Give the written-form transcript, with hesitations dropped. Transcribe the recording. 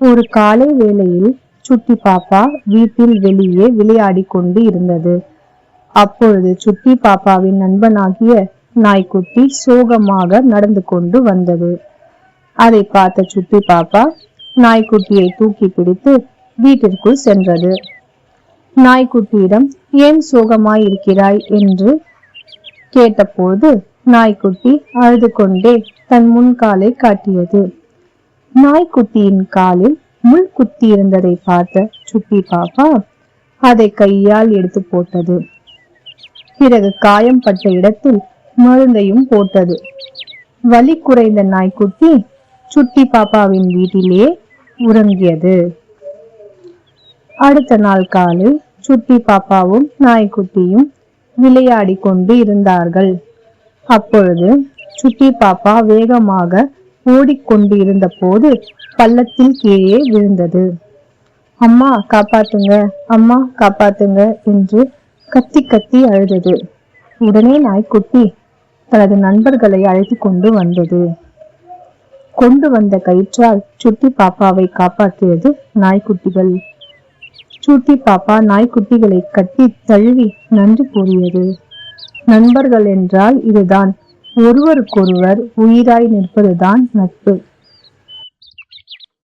ஒரு காலை வேளையில் சுட்டி பாப்பா வீட்டில் வெளியே விளையாடி கொண்டு இருந்தது. அப்பொழுது சுட்டி பாப்பாவின் நண்பனாகிய நாய்க்குட்டி சோகமாக நடந்து கொண்டு வந்தது. அதை பார்த்த சுட்டி பாப்பா நாய்க்குட்டியை தூக்கி பிடித்து வீட்டிற்குள் சென்றது. நாய்க்குட்டியிடம் ஏன் சோகமாய் இருக்கிறாய் என்று கேட்டபோது நாய்க்குட்டி அழுது கொண்டே தன் முன்காலை காட்டியது. நாய்க்குட்டியின் காலில் முள் குத்தி இருந்ததை பார்த்த சுட்டி பாப்பா அதை கையால் எடுத்து போட்டது. பிறகு காயம் பட்ட இடத்தில் மருந்தையும் போட்டது. வலி குறைந்த நாய்க்குட்டி சுட்டி பாப்பாவின் வீட்டிலே உறங்கியது. அடுத்த நாள் காலை சுட்டி பாப்பாவும் நாய்க்குட்டியும் விளையாடி கொண்டு இருந்தார்கள். அப்பொழுது சுட்டி பாப்பா வேகமாக ஓடிக்கொண்டு இருந்த போது பள்ளத்தில் கீழே விழுந்தது. அம்மா காப்பாத்துங்க, அம்மா காப்பாத்துங்க என்று கத்தி கத்தி அழுதது. உடனே நாய்க்குட்டி தனது நண்பர்களை அழைத்து கொண்டு வந்தது. கொண்டு வந்த கயிற்றால் சுட்டி பாப்பாவை காப்பாற்றியது நாய்க்குட்டிகள். சுட்டி பாப்பா நாய்க்குட்டிகளை கட்டி தழுவி நன்றி கூறியது. நண்பர்கள் என்றால் இதுதான், ஒருவருக்கொருவர் உயிராய் நிற்பதுதான் நட்பு.